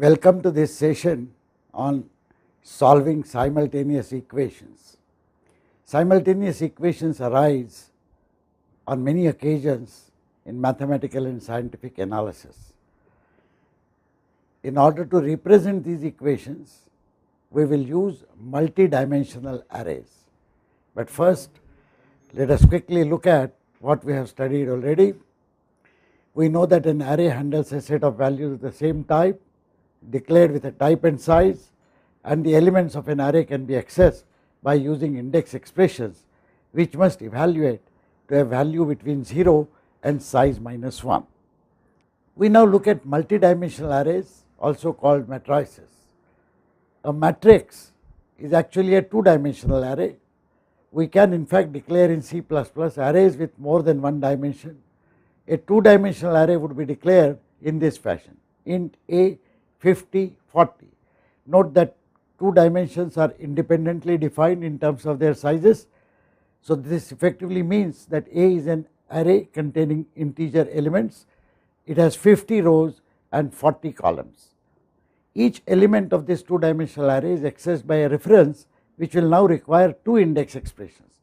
Welcome to this session on solving simultaneous equations. Simultaneous equations arise on many occasions in mathematical and scientific analysis. In order to represent these equations, we will use multidimensional arrays. But first, let us quickly look at what we have studied already. We know that an array handles a set of values of the same type declared with a type and size, and the elements of an array can be accessed by using index expressions which must evaluate to a value between 0 and size minus 1. We now look at multidimensional arrays, also called matrices. A matrix is actually a two-dimensional array. We can in fact declare in C++ arrays with more than one dimension. A two-dimensional array would be declared in this fashion: int a 50, 40. Note that two dimensions are independently defined in terms of their sizes. So this effectively means that A is an array containing integer elements. It has 50 rows and 40 columns. Each element of this two-dimensional array is accessed by a reference which will now require two index expressions.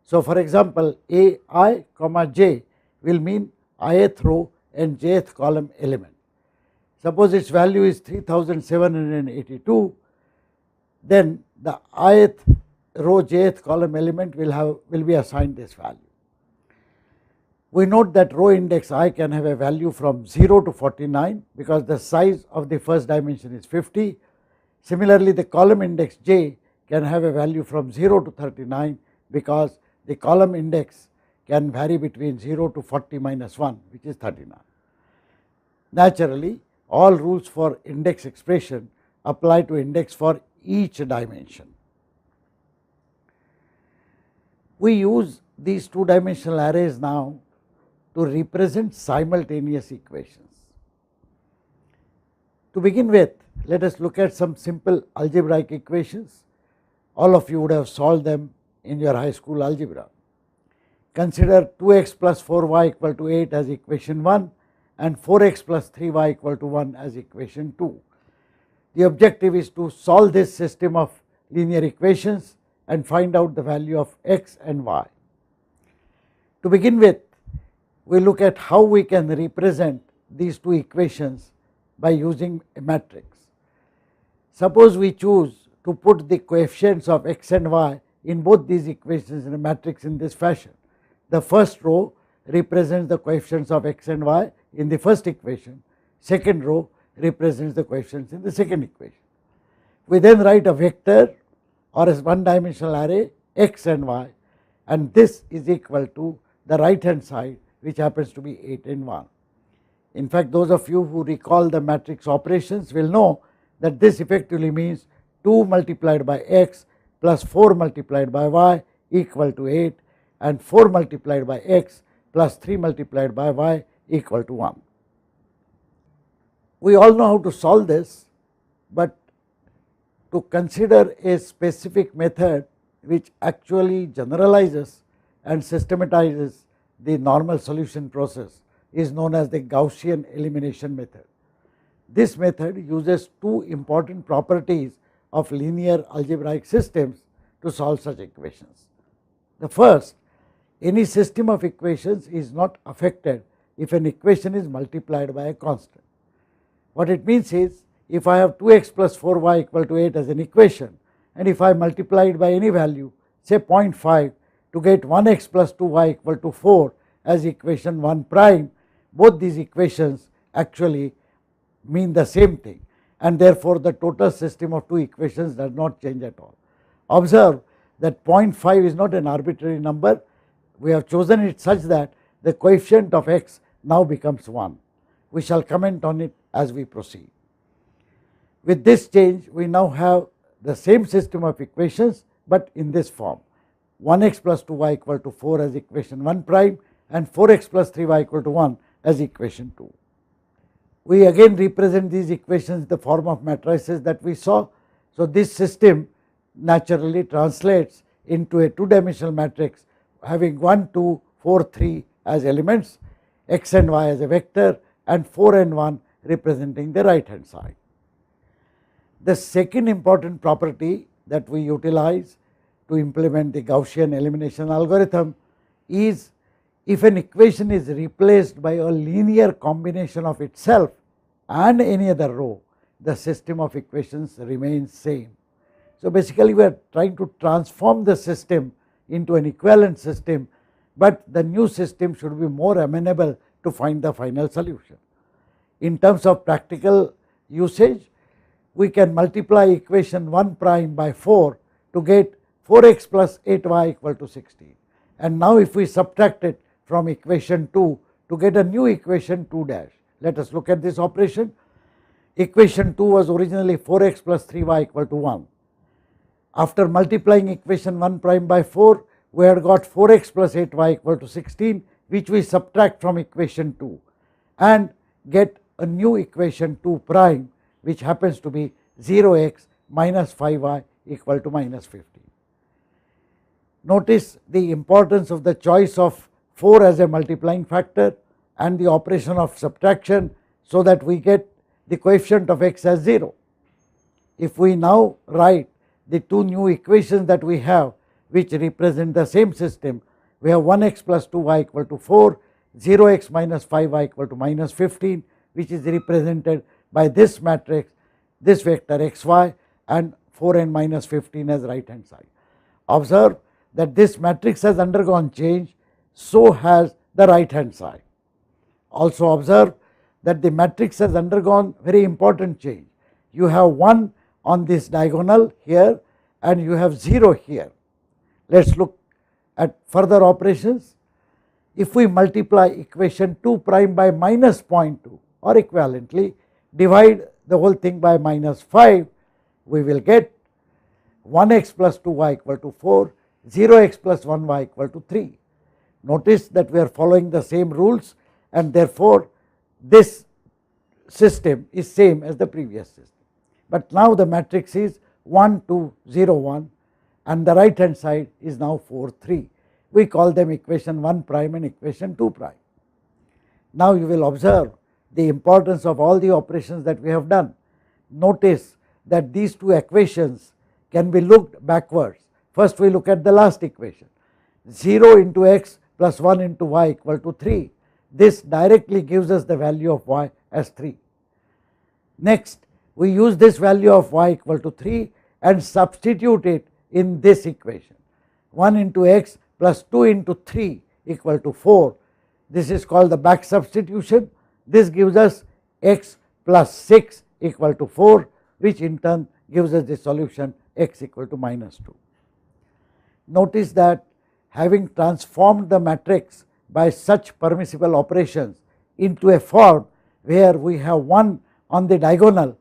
So for example, ai, j will mean ith row and jth column element. Suppose its value is 3782, then the ith row jth column element will be assigned this value. We note that row index I can have a value from 0 to 49 because the size of the first dimension is 50. Similarly, the column index j can have a value from 0 to 39 because the column index can vary between 0 to 40 minus 1, which is 39. Naturally, all rules for index expression apply to index for each dimension. We use these two-dimensional arrays now to represent simultaneous equations. To begin with, let us look at some simple algebraic equations. All of you would have solved them in your high school algebra. Consider 2x plus 4y equal to 8 as equation 1 and 4x plus 3y equal to 1 as equation 2. The objective is to solve this system of linear equations and find out the value of x and y. To begin with, we look at how we can represent these two equations by using a matrix. Suppose we choose to put the coefficients of x and y in both these equations in a matrix in this fashion. The first row represents the coefficients of x and y in the first equation, second row represents the coefficients in the second equation. We then write a vector or a one-dimensional array x and y, and this is equal to the right hand side, which happens to be 8 and 1. In fact, those of you who recall the matrix operations will know that this effectively means 2 multiplied by x plus 4 multiplied by y equal to 8, and 4 multiplied by x plus 3 multiplied by y equal to 1. We all know how to solve this, but to consider a specific method which actually generalizes and systematizes the normal solution process is known as the Gaussian elimination method. This method uses two important properties of linear algebraic systems to solve such equations. The first, any system of equations is not affected if an equation is multiplied by a constant. What it means is, if I have 2x plus 4y equal to 8 as an equation, and if I multiply it by any value, say 0.5, to get 1x plus 2y equal to 4 as equation 1 prime, both these equations actually mean the same thing, and therefore the total system of two equations does not change at all. Observe that 0.5 is not an arbitrary number. We have chosen it such that the coefficient of x now becomes 1. We shall comment on it as we proceed. With this change, we now have the same system of equations, but in this form: 1x plus 2y equal to 4 as equation 1 prime and 4x plus 3y equal to 1 as equation 2. We again represent these equations in the form of matrices that we saw. So this system naturally translates into a two-dimensional matrix having 1, 2, 4, 3 as elements, x and y as a vector, and 4 and 1 representing the right hand side. The second important property that we utilize to implement the Gaussian elimination algorithm is if an equation is replaced by a linear combination of itself and any other row, the system of equations remains same. So basically we are trying to transform the system into an equivalent system, but the new system should be more amenable to find the final solution. In terms of practical usage, we can multiply equation 1 prime by 4 to get 4x plus 8y equal to 16. And now if we subtract it from equation 2 to get a new equation 2 dash. Let us look at this operation. Equation 2 was originally 4x plus 3y equal to 1. After multiplying equation 1 prime by 4, we had got 4x plus 8y equal to 16, which we subtract from equation 2 and get a new equation 2 prime, which happens to be 0x minus 5y equal to minus 15. Notice the importance of the choice of 4 as a multiplying factor and the operation of subtraction, so that we get the coefficient of x as 0. If we now write the two new equations that we have, which represent the same system, we have 1x plus 2y equal to 4, 0x minus 5y equal to minus 15, which is represented by this matrix, this vector xy, and 4n minus 15 as right hand side. Observe that this matrix has undergone change, so has the right hand side. Also observe that the matrix has undergone very important change. You have 1 on this diagonal here and you have 0 here. Let us look at further operations. If we multiply equation 2 prime by minus 0.2 or equivalently divide the whole thing by minus 5, we will get 1x plus 2y equal to 4, 0x plus 1y equal to 3. Notice that we are following the same rules, and therefore this system is same as the previous system. But now the matrix is 1 2 0 1 and the right hand side is now 4 3. We call them equation 1 prime and equation 2 prime. Now you will observe the importance of all the operations that we have done. Notice that these two equations can be looked backwards. First we look at the last equation, 0 into x plus 1 into y equal to 3. This directly gives us the value of y as 3. Next we use this value of y equal to 3 and substitute it in this equation, 1 into x plus 2 into 3 equal to 4. This is called the back substitution. This gives us x plus 6 equal to 4, which in turn gives us the solution x equal to minus 2. Notice that having transformed the matrix by such permissible operations into a form where we have 1 on the diagonal,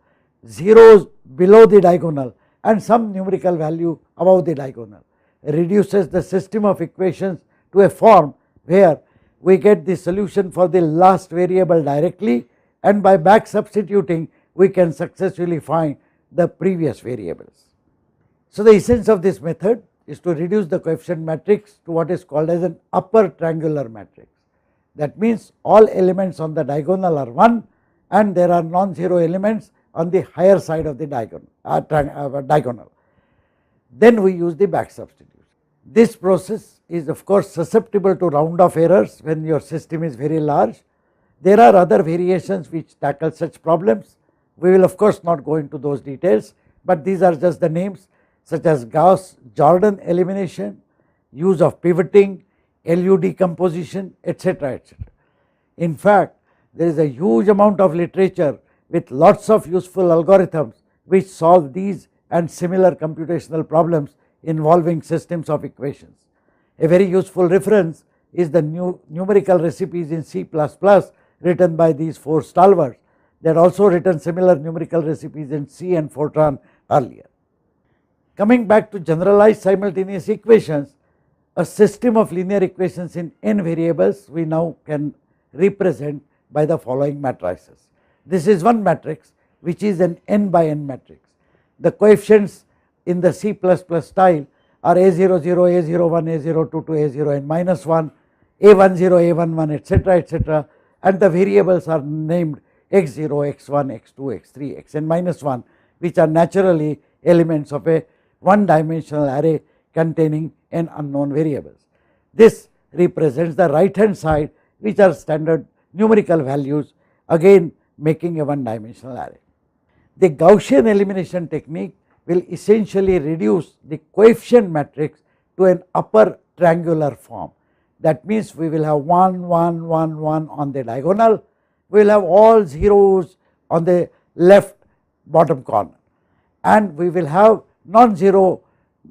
zeros below the diagonal and some numerical value above the diagonal, reduces the system of equations to a form where we get the solution for the last variable directly, and by back substituting we can successfully find the previous variables. So the essence of this method is to reduce the coefficient matrix to what is called as an upper triangular matrix. That means all elements on the diagonal are 1 and there are non-zero elements on the higher side of the diagonal. Then we use the back substitution. This process is of course susceptible to round off errors when your system is very large. There are other variations which tackle such problems. We will of course not go into those details, but these are just the names, such as Gauss-Jordan elimination, use of pivoting, LU decomposition, etc. etc. In fact, there is a huge amount of literature with lots of useful algorithms which solve these and similar computational problems involving systems of equations. A very useful reference is the numerical recipes in C++ written by these 4 stalwarts. They had also written similar numerical recipes in C and Fortran earlier. Coming back to generalized simultaneous equations, a system of linear equations in n variables we now can represent by the following matrices. This is one matrix which is an n by n matrix. The coefficients in the C++ style are a00, a01, a02 to a0n minus 1, a10, a11, etc. etc. and the variables are named x0, x1, x2, x3, xn minus 1 which are naturally elements of a one dimensional array containing n unknown variables. This represents the right hand side, which are standard numerical values, again making a one dimensional array. The Gaussian elimination technique will essentially reduce the coefficient matrix to an upper triangular form. That means we will have 1, 1, 1, 1 on the diagonal, we will have all zeros on the left bottom corner, and we will have non-zero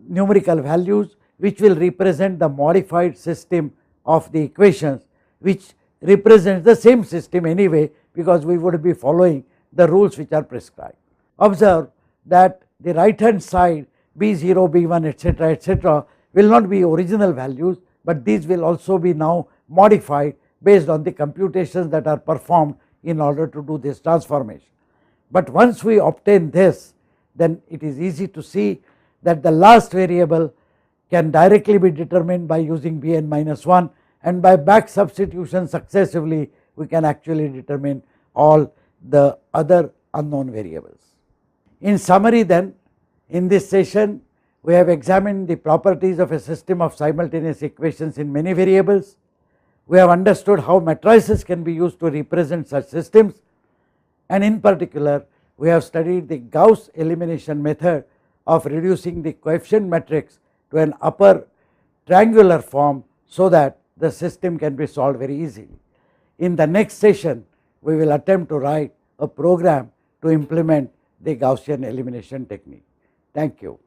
numerical values which will represent the modified system of the equations, which represents the same system anyway, because we would be following the rules which are prescribed. Observe that the right hand side b0, b1, etc., will not be original values, but these will also be now modified based on the computations that are performed in order to do this transformation. But once we obtain this, then it is easy to see that the last variable can directly be determined by using bn minus 1, and by back substitution successively we can actually determine all the other unknown variables. In summary then, in this session we have examined the properties of a system of simultaneous equations in many variables. We have understood how matrices can be used to represent such systems, and in particular we have studied the Gauss elimination method of reducing the coefficient matrix to an upper triangular form so that the system can be solved very easily. In the next session we will attempt to write a program to implement the Gaussian elimination technique. Thank you.